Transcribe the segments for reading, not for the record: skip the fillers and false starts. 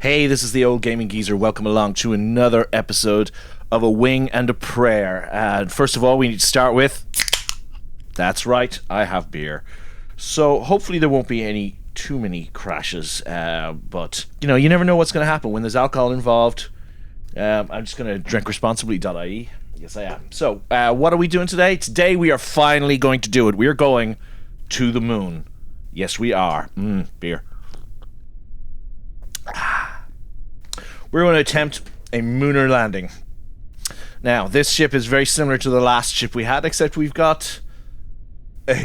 Hey, this is the Old Gaming Geezer. Welcome along to another episode of A Wing and a Prayer. And first of all, we need to start with... That's right, I have beer. So hopefully there won't be too many crashes. But, you know, you never know what's going to happen when there's alcohol involved. I'm just going to drink responsibly.ie. Yes, I am. So, what are we doing today? Today we are finally going to do it. We are going to the moon. Yes, we are. Beer. We're going to attempt a mooner landing. Now, this ship is very similar to the last ship we had, except we've got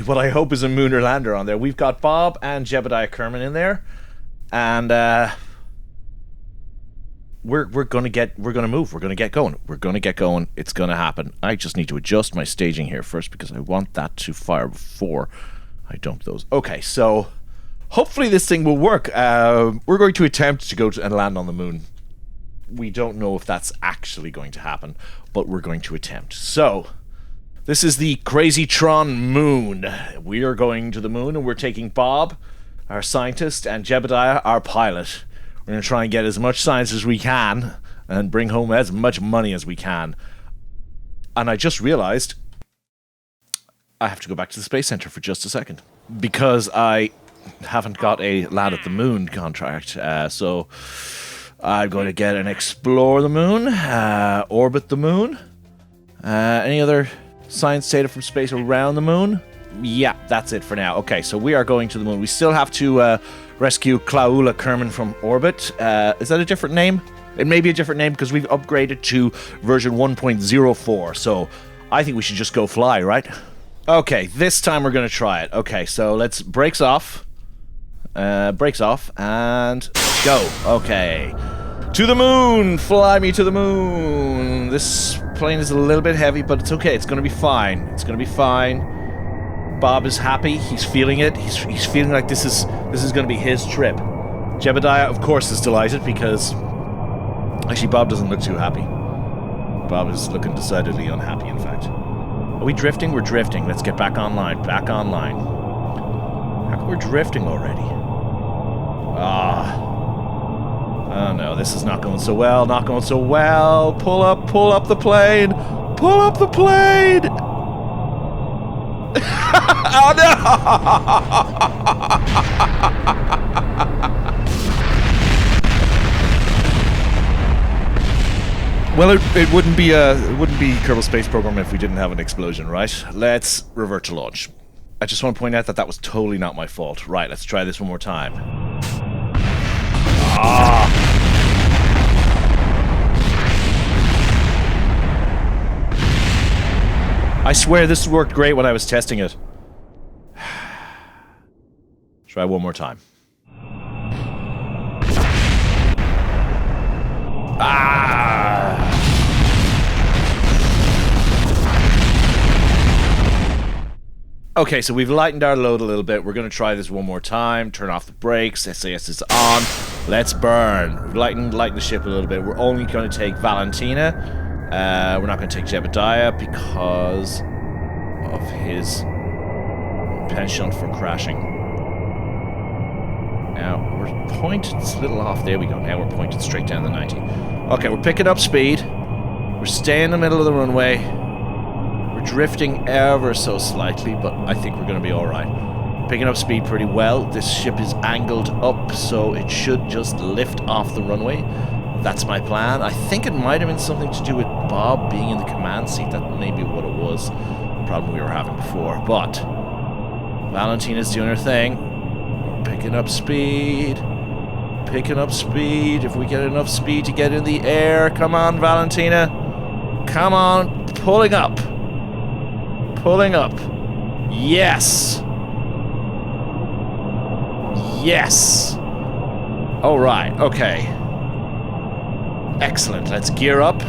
what I hope is a mooner lander on there. We've got Bob and Jebediah Kerman in there, and we're gonna move. We're gonna get going. It's gonna happen. I just need to adjust my staging here first because I want that to fire before I dump those. Okay, so hopefully this thing will work. We're going to attempt to go and land on the moon. We don't know if that's actually going to happen, but we're going to attempt. So, this is the Crazy Tron moon. We are going to the moon, and we're taking Bob, our scientist, and Jebediah, our pilot. We're going to try and get as much science as we can, and bring home as much money as we can. And I just realized I have to go back to the Space Center for just a second, because I haven't got a Land at the Moon contract, so I'm going to get and explore the moon, orbit the moon. Any other science data from space around the moon? Yeah, that's it for now. Okay, so we are going to the moon. We still have to rescue Klaula Kerman from orbit. Is that a different name? It may be a different name because we've upgraded to version 1.04, so I think we should just go fly, right? Okay, this time we're going to try it. Okay, so let's brakes off, and let's go. Okay, to the moon, fly me to the moon. This plane is a little bit heavy, but it's okay. It's gonna be fine. It's gonna be fine. Bob is happy. He's feeling it. He's feeling like this is gonna be his trip. Jebediah, of course, is delighted because actually Bob doesn't look too happy. Bob is looking decidedly unhappy. In fact, are we drifting? We're drifting. Let's get back online. Back online. How come we're drifting already? Oh no, this is not going so well, not going so well. Pull up the plane. Pull up the plane. Oh no! Well, it wouldn't be Kerbal Space Program if we didn't have an explosion, right? Let's revert to launch. I just want to point out that was totally not my fault. Right, let's try this one more time. I swear this worked great when I was testing it. Try one more time. Okay, so we've lightened our load a little bit. We're going to try this one more time. Turn off the brakes. SAS is on. Let's burn. We've lightened the ship a little bit. We're only going to take Valentina. We're not going to take Jebediah because of his penchant for crashing. Now, we're pointed a little off. There we go. Now we're pointed straight down the 90. Okay, we're picking up speed. We're staying in the middle of the runway. We're drifting ever so slightly, but I think we're going to be alright. Picking up speed pretty well. This ship is angled up, so it should just lift off the runway. That's my plan. I think it might have been something to do with Bob being in the command seat. That may be what it was. The problem we were having before. But Valentina's doing her thing. Picking up speed. If we get enough speed to get in the air. Come on, Valentina. Come on. Pulling up. Yes. Alright, okay. Excellent. Let's gear up.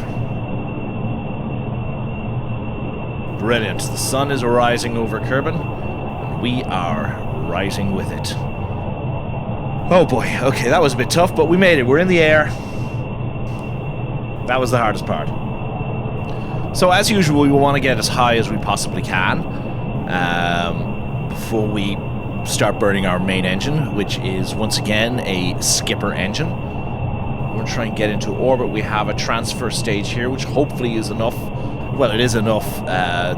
Brilliant. The sun is rising over Kerbin, and we are rising with it. Oh boy. Okay, that was a bit tough, but we made it. We're in the air. That was the hardest part. So as usual, we want to get as high as we possibly can before we start burning our main engine, which is once again a skipper engine. going to try and get into orbit. We have a transfer stage here, which hopefully is enough. Well, it is enough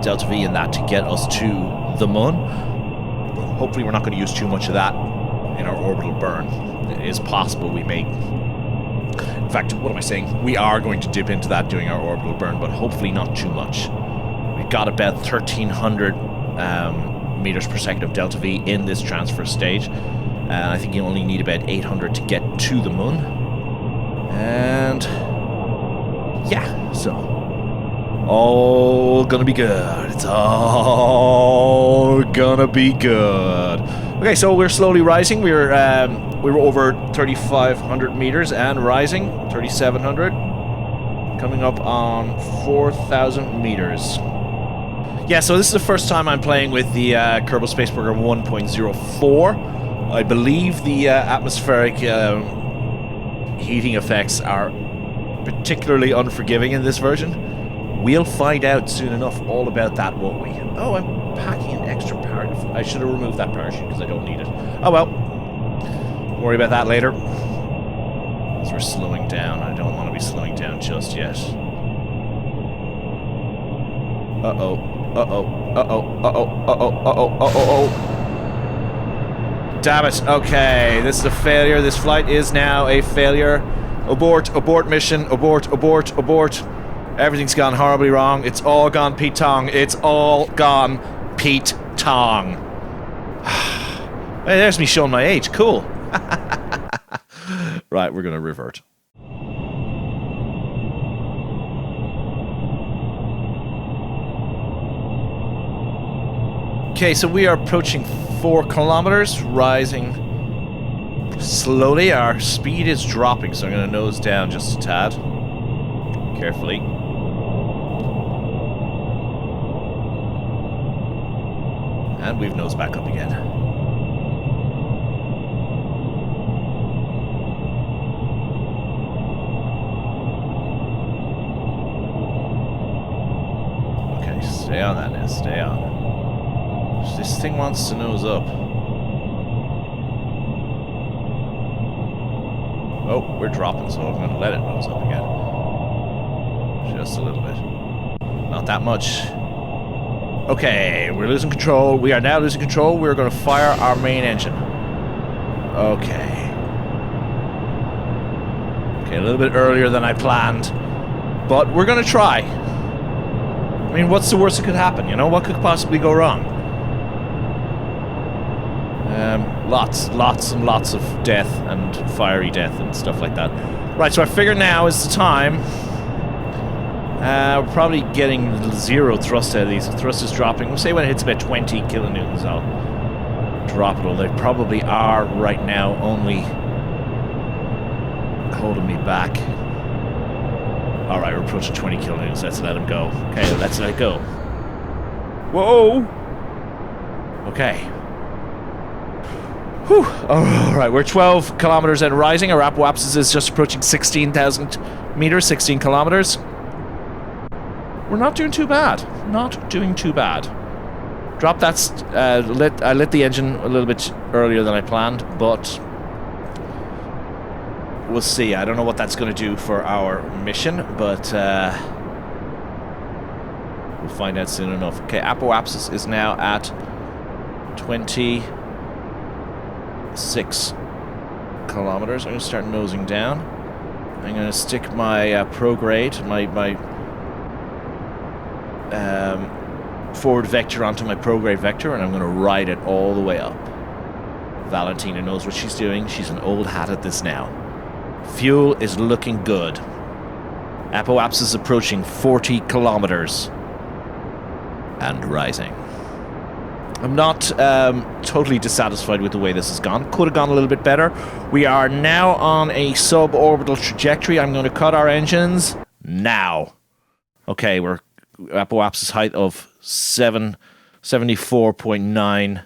delta V in that to get us to the moon. Hopefully we're not going to use too much of that in our orbital burn. It is possible we may... In fact, what am I saying? We are going to dip into that doing our orbital burn, but hopefully not too much. We've got about 1,300 meters per second of delta V in this transfer stage. I think you only need about 800 to get to the moon. And... yeah, so... all gonna be good. It's all gonna be good. Okay, so we're slowly rising. We were over 3,500 meters and rising, 3,700, coming up on 4,000 meters. Yeah, so this is the first time I'm playing with the Kerbal Space Program 1.04. I believe the atmospheric heating effects are particularly unforgiving in this version. We'll find out soon enough all about that, won't we? Oh, I'm packing an extra parachute. I should have removed that parachute because I don't need it. Oh well. Don't worry about that later. As we're slowing down. I don't want to be slowing down just yet. Uh-oh. Uh-oh. Uh-oh. Uh-oh. Uh-oh. Uh-oh. Uh-oh. Damn it. Okay. This is a failure. This flight is now a failure. Abort. Abort mission. Abort. Abort. Abort. Everything's gone horribly wrong. It's all gone Pete Tong. It's all gone Pete Tong. Hey, there's me showing my age. Cool. Right, we're going to revert. Okay, so we are approaching 4 kilometers, rising slowly. Our speed is dropping, so I'm going to nose down just a tad. Carefully. And we've nosed back up again. Okay, stay on that now, stay on. This thing wants to nose up. Oh, we're dropping, so I'm going to let it nose up again. Just a little bit. Not that much. Okay, we're losing control. We are now losing control. We're going to fire our main engine. Okay. Okay, a little bit earlier than I planned. But we're going to try. I mean, what's the worst that could happen? You know, what could possibly go wrong? Lots and lots of death and fiery death and stuff like that. Right, so I figure now is the time. We're probably getting 0 thrust out of these. The thrust is dropping. We'll say when it hits about 20 kilonewtons, I'll drop it all. They probably are right now only holding me back. Alright, we're approaching 20 kilonewtons. Let's let them go. Okay, let's let it go. Whoa! Okay. Whew. Alright, we're 12 kilometers and rising. Our apoapsis is just approaching 16,000 meters, 16 kilometers. We're not doing too bad. Not doing too bad. Drop that. I lit the engine a little bit earlier than I planned, but we'll see. I don't know what that's going to do for our mission, but we'll find out soon enough. Okay, apoapsis is now at 26 kilometers. I'm going to start nosing down. I'm going to stick my prograde, my forward vector onto my prograde vector, and I'm going to ride it all the way up. Valentina knows what she's doing. She's an old hat at this now. Fuel is looking good. Apoapsis is approaching 40 kilometers and rising. I'm not totally dissatisfied with the way this has gone. Could have gone a little bit better. We are now on a suborbital trajectory. I'm going to cut our engines now. Okay, we're apoapsis height of 74.9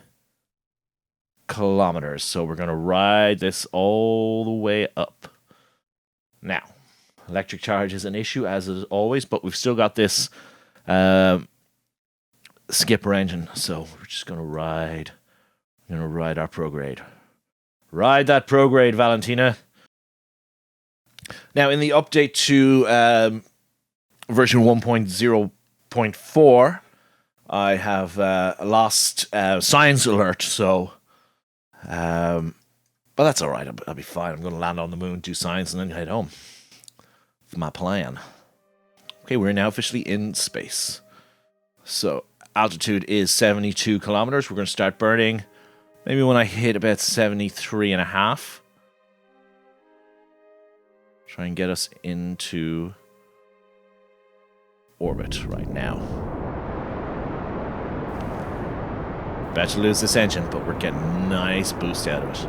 kilometers. So we're going to ride this all the way up. Now, electric charge is an issue, as is always, but we've still got this skipper engine. So we're just going to ride. We're going to ride our prograde. Ride that prograde, Valentina. Now, in the update to version 1.0.4, I have lost science alert, so... but that's all right. I'll be fine. I'm going to land on the moon, do science, and then head home. That's my plan. Okay, we're now officially in space. So, altitude is 72 kilometers. We're going to start burning maybe when I hit about 73.5. Try and get us into orbit right now. About to lose this engine, but we're getting a nice boost out of it.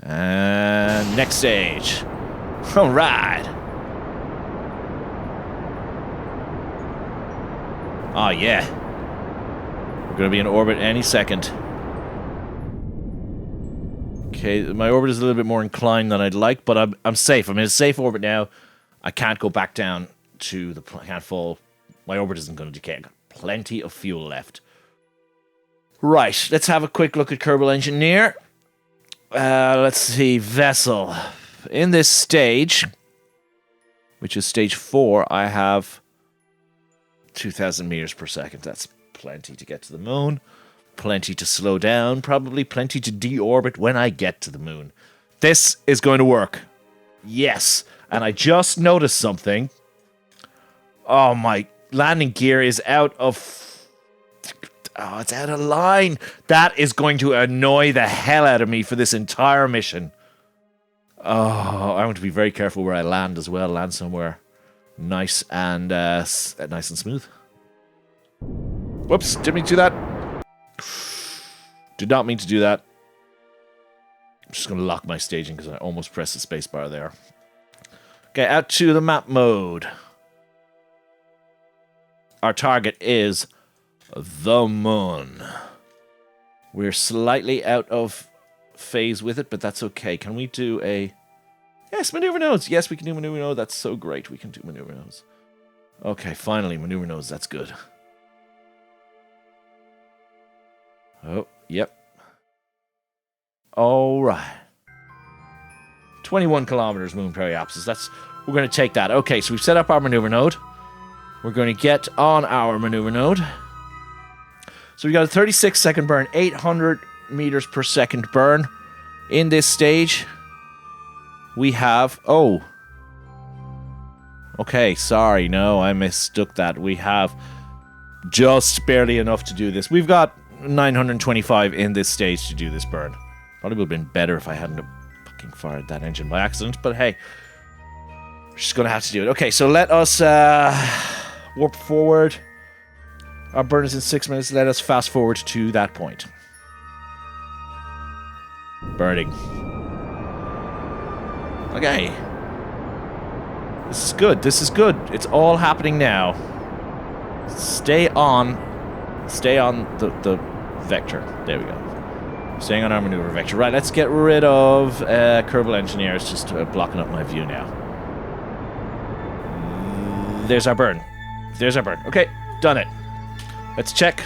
And next stage. All right. Oh, yeah. We're going to be in orbit any second. Okay, my orbit is a little bit more inclined than I'd like, but I'm safe. I'm in a safe orbit now. I can't go back down to the... I can't fall. My orbit isn't going to decay. I've got plenty of fuel left. Right, let's have a quick look at Kerbal Engineer. Let's see, vessel. In this stage, which is stage 4, I have 2,000 meters per second. That's plenty to get to the moon. Plenty to slow down. Probably plenty to deorbit when I get to the moon. This is going to work. Yes. And I just noticed something. Oh, my landing gear is out of... Oh, it's out of line. That is going to annoy the hell out of me for this entire mission. Oh, I want to be very careful where I land as well. Land somewhere nice and smooth. Whoops, didn't mean to do that. Did not mean to do that. I'm just going to lock my staging because I almost pressed the space bar there. Okay, out to the map mode. Our target is the moon. We're slightly out of phase with it, but that's okay. Can we do a... Yes, maneuver nodes. Yes, we can do maneuver node. That's so great. We can do maneuver nodes. Okay, finally, maneuver nodes. That's good. Oh, yep. All right. 21 kilometers moon periapsis. We're going to take that. Okay, so we've set up our maneuver node. We're going to get on our maneuver node. So we got a 36-second burn, 800 meters per second burn. In this stage, we have... Oh. Okay, sorry. No, I mistook that. We have just barely enough to do this. We've got 925 in this stage to do this burn. Probably would have been better if I hadn't fucking fired that engine by accident, but hey. We're just going to have to do it. Okay, so let us warp forward. Our burn is in 6 minutes. Let us fast forward to that point. Burning. Okay. This is good. This is good. It's all happening now. Stay on the vector. There we go. Staying on our maneuver vector. Right, let's get rid of Kerbal Engineer. It's just blocking up my view now. There's our burn. There's our burn. Okay, done it. Let's check.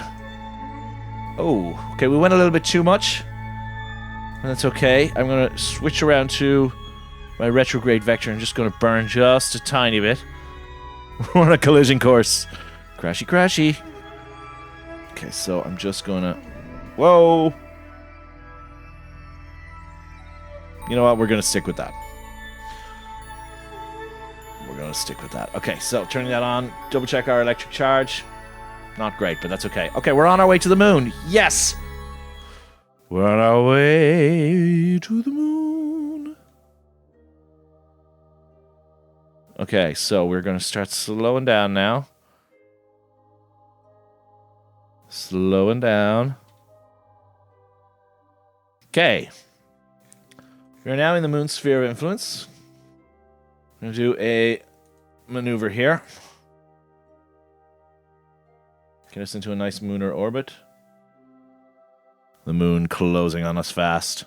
Oh, okay, we went a little bit too much. That's okay. I'm going to switch around to my retrograde vector. I'm just going to burn just a tiny bit. We're on a collision course. Crashy, crashy. Okay, so I'm just going to... Whoa! You know what? We're going to stick with that. We're going to stick with that. Okay, so turning that on. Double check our electric charge. Not great, but that's okay. Okay, we're on our way to the moon. Yes! We're on our way to the moon. Okay, so we're going to start slowing down now. Slowing down. Okay. We're now in the moon's sphere of influence. I'm going to do a maneuver here. Get us into a nice lunar orbit. The moon closing on us fast.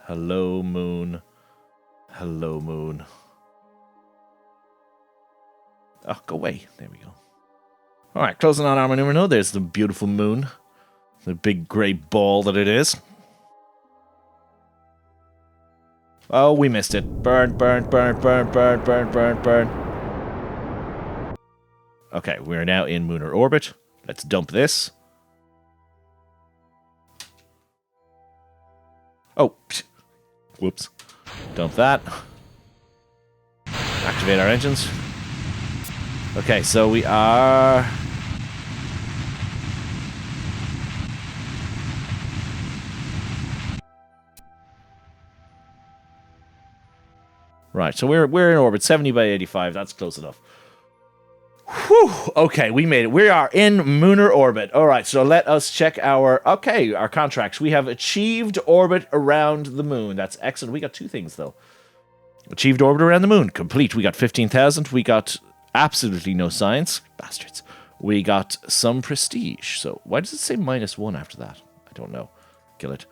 Hello, moon. Hello, moon. Oh, go away. There we go. All right, closing on our maneuver node. There's the beautiful moon. The big grey ball that it is. Oh, we missed it. Burn, burn, burn, burn, burn, burn, burn, burn. Okay, we're now in lunar orbit. Let's dump this. Oh, whoops. Dump that. Activate our engines. Okay, so we are... Right, so we're in orbit, 70 by 85. That's close enough. Whew, okay, we made it. We are in lunar orbit. All right, so let us check our contracts. We have achieved orbit around the moon. That's excellent. We got 2 things, though. Achieved orbit around the moon. Complete. We got 15,000. We got absolutely no science. Bastards. We got some prestige. So why does it say -1 after that? I don't know. Kill it.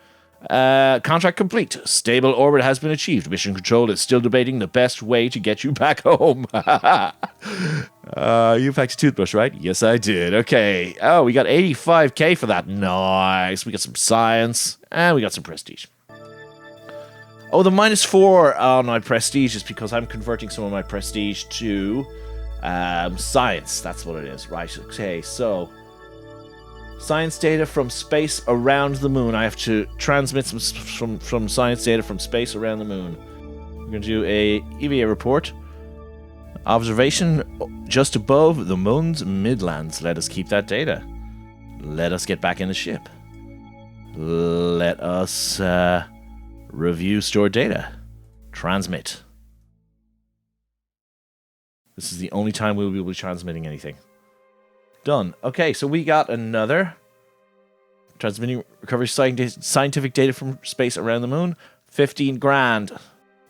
Contract complete. Stable orbit has been achieved. Mission Control is still debating the best way to get you back home. You packed a toothbrush, right? Yes, I did. Okay. Oh, we got 85k for that. Nice. We got some science. And we got some prestige. Oh, the -4 on my prestige is because I'm converting some of my prestige to science. That's what it is. Right. Okay, so... Science data from space around the moon. I have to transmit some from science data from space around the moon. We're going to do a EVA report. Observation just above the moon's midlands. Let us keep that data. Let us get back in the ship. Let us review stored data. Transmit. This is the only time we will be transmitting anything. Done. Okay, so we got another. Transmitting recovery scientific data from space around the moon. 15 grand.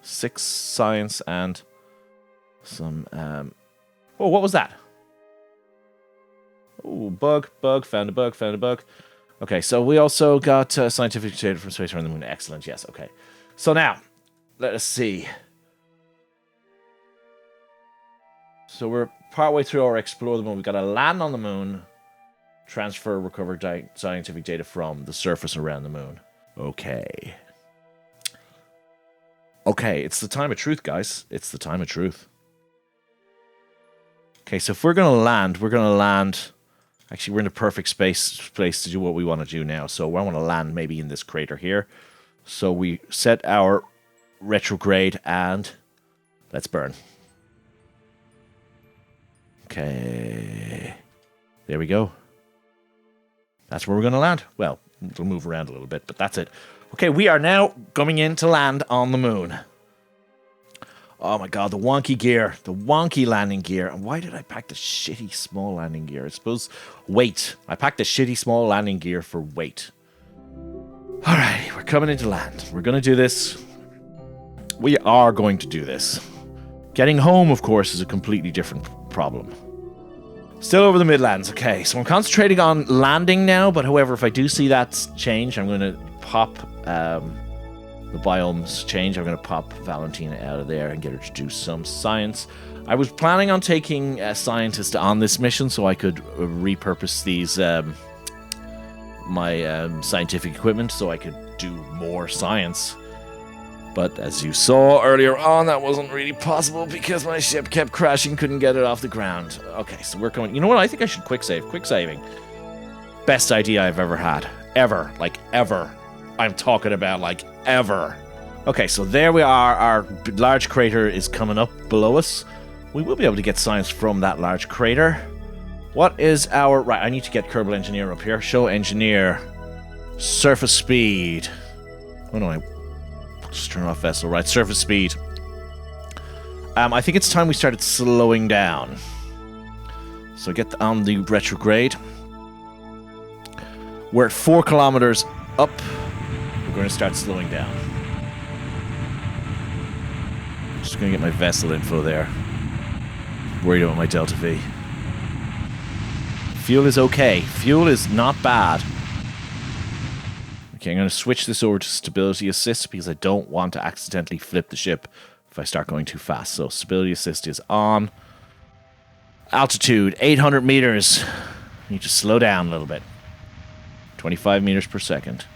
6 science and some... Oh, what was that? Oh, bug. Found a bug. Okay, so we also got scientific data from space around the moon. Excellent, yes, okay. So now, let us see. So we're partway through our explore the moon. We've got to land on the moon, transfer, recover scientific data from the surface around the moon. Okay. Okay, it's the time of truth, guys. It's the time of truth. Okay, so if we're going to land... Actually, we're in the perfect place to do what we want to do now. So I want to land maybe in this crater here. So we set our retrograde and let's burn. Okay. There we go. That's where we're going to land. Well, we'll move around a little bit, but that's it. Okay, we are now coming in to land on the moon. Oh my god, the wonky gear. The wonky landing gear. And why did I pack the shitty small landing gear? I suppose weight. I packed the shitty small landing gear for weight. Alright, we're coming into land. We're going to do this. We are going to do this. Getting home, of course, is a completely different problem. Still over the Midlands. Okay, so I'm concentrating on landing now, but however, if I do see that change, I'm going to pop the biomes change. I'm going to pop Valentina out of there and get her to do some science. I was planning on taking a scientist on this mission so I could repurpose these my scientific equipment so I could do more science. But as you saw earlier on, that wasn't really possible because my ship kept crashing, couldn't get it off the ground. Okay, so we're going... You know what? I think I should quick save. Quick saving. Best idea I've ever had. Ever. Like, ever. I'm talking about, like, ever. Okay, so there we are. Our large crater is coming up below us. We will be able to get science from that large crater. What is our... Right, I need to get Kerbal Engineer up here. Show Engineer. Surface speed. Oh, no, just turn off vessel. Right, surface speed. I think it's time we started slowing down. So get on the retrograde. We're at 4 kilometers up. We're going to start slowing down. Just going to get my vessel info there. Worried about my Delta V. Fuel is okay. Fuel is not bad. Okay, I'm going to switch this over to stability assist because I don't want to accidentally flip the ship if I start going too fast. So stability assist is on. Altitude, 800 meters. Need to slow down a little bit. 25 meters per second.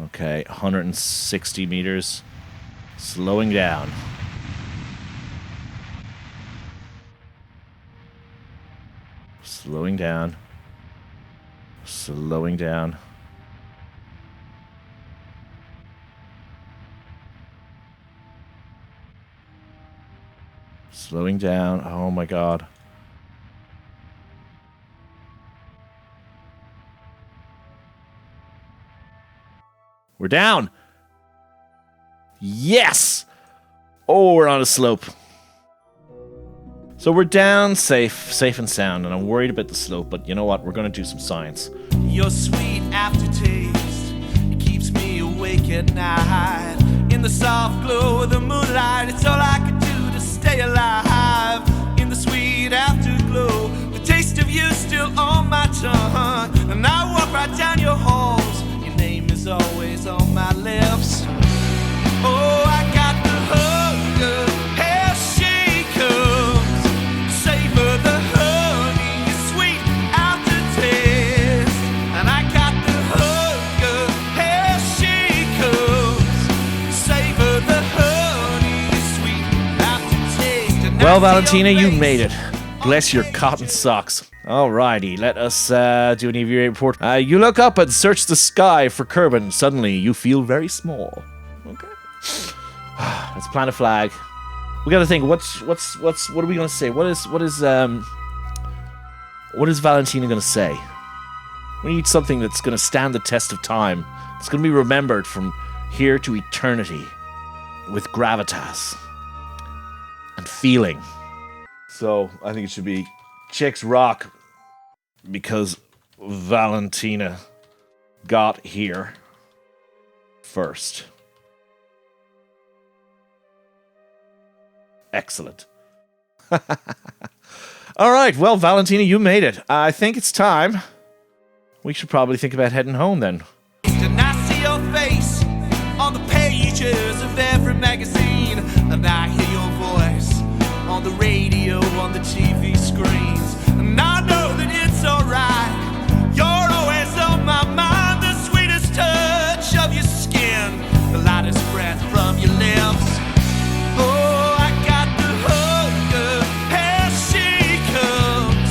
Okay, 160 meters. Slowing down. Slowing down. Slowing down. Slowing down. Oh my god. We're down. Yes! Oh, we're on a slope. So we're down, safe and sound, and I'm worried about the slope, but you know what? We're going to do some science. Your sweet aftertaste, it keeps me awake at night. In the soft glow of the moonlight, it's all I can do to stay alive. In the sweet afterglow, the taste of you still on my tongue. And I walk right down your halls, your name is always on my lips. Oh, I got the hunger, here she comes. Savor the honey, sweet aftertaste. And I got the hunger, here she comes. Savor the honey, sweet aftertaste. And Well, Valentina, you made it. Bless your cotton socks. Alrighty, let us do an EVA report. You look up and search the sky for Kerbal. Suddenly, you feel very small. Okay. Let's plant a flag. We gotta think. What are we gonna say? What is Valentina gonna say? We need something that's gonna stand the test of time. It's gonna be remembered from here to eternity, with gravitas and feeling. So I think it should be Chicks Rock, because Valentina got here first. Excellent. All right, well, Valentina, you made it. I think it's time. We should probably think about heading home then. And I see your face on the pages of every magazine, and I hear your voice on the radio, on the TV screens, and I know that it's alright. You're always on my mind, the sweetest touch of your skin, the lightest breath from your lips. Oh, I got the hunger, here she comes.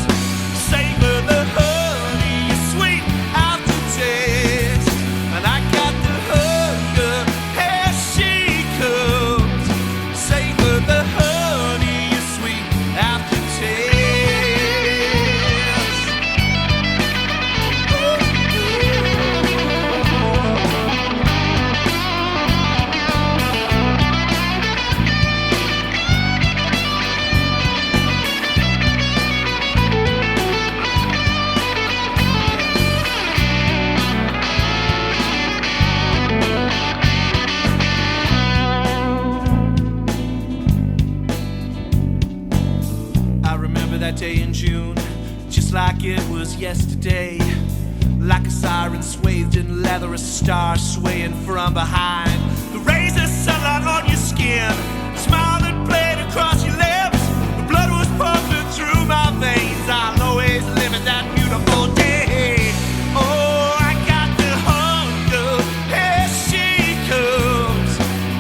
Savor the honey, sweet aftertaste. And I got the hunger, here she comes. Savor the honey, sweet aftertaste. I remember that day in June, just like it was yesterday. Like a siren swathed in leather, a star swaying from behind. The rays of sunlight on your skin, the smile that played across your lips. The blood was pumping through my veins. I'll always live in that beautiful day. Oh, I got the hunger, here she comes.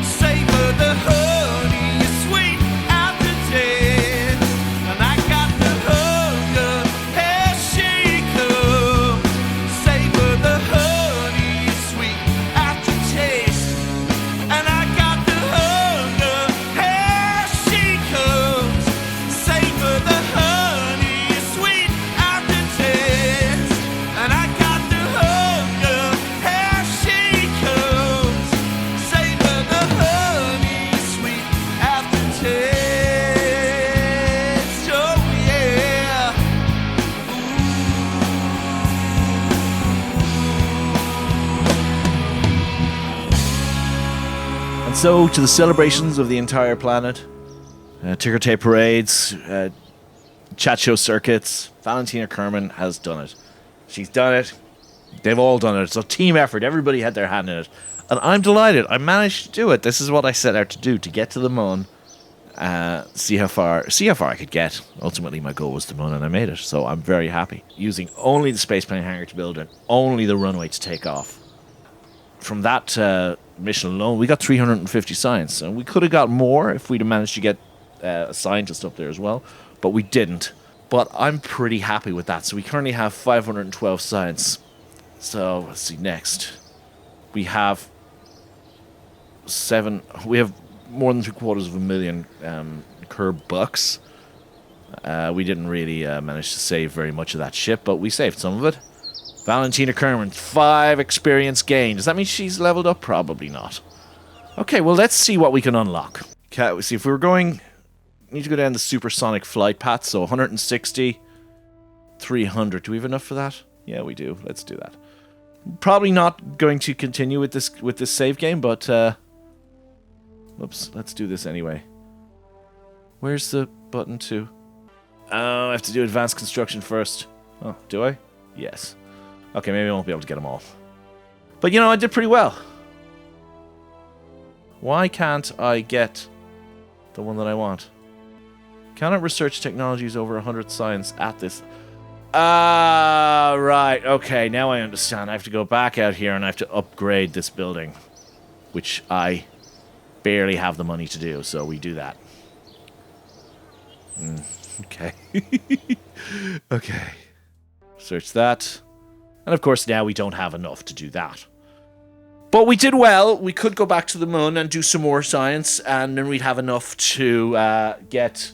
Savor the honey, sweet aftertaste. And I got the hunger, here she comes. Savor the honey, sweet aftertaste. And I got the hunger, here she comes. Savor the honey, sweet aftertaste. And I got the hunger, here she comes. Savor the honey, sweet aftertaste. Oh yeah. And so, to the celebrations of the entire planet, ticker tape parades, chat show circuits, Valentina Kerbal has done it. She's done it. They've all done it. It's a team effort. Everybody had their hand in it. And I'm delighted. I managed to do it. This is what I set out to do, to get to the moon see how far I could get. Ultimately, my goal was the moon, and I made it. So I'm very happy. Using only the spaceplane hangar to build it, only the runway to take off. From that mission alone, we got 350 science, and we could have got more if we'd have managed to get a scientist up there as well, but we didn't. But I'm pretty happy with that. So we currently have 512 science. So let's see next. We have more than 750,000 Kerb bucks. We didn't really manage to save very much of that ship, but we saved some of it. Valentina Kerman, 5 experience gained. Does that mean she's leveled up? Probably not. Okay, well, let's see what we can unlock. Okay, we see if we were going... need to go down the supersonic flight path, so 160, 300. Do we have enough for that? Yeah, we do. Let's do that. Probably not going to continue with this save game, but... whoops, let's do this anyway. Where's the button to... Oh, I have to do advanced construction first. Oh, do I? Yes. Okay, maybe I won't be able to get them all. But, you know, I did pretty well. Why can't I get the one that I want? Cannot research technologies over 100 science at this... right. Okay, now I understand. I have to go back out here and I have to upgrade this building. Which I barely have the money to do, so we do that. Okay. Okay. Search that. And of course now we don't have enough to do that. But we did well. We could go back to the moon and do some more science, and then we'd have enough to get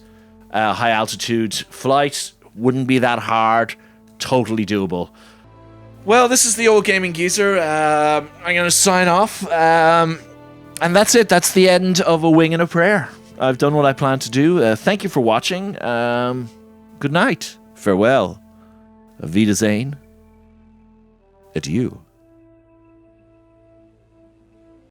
a high altitude flight. Wouldn't be that hard. Totally doable. Well, this is the old gaming geezer. I'm going to sign off. And that's it. That's the end of A Wing and a Prayer. I've done what I planned to do. Thank you for watching. Good night. Farewell. Auf Wiedersehen. Adieu.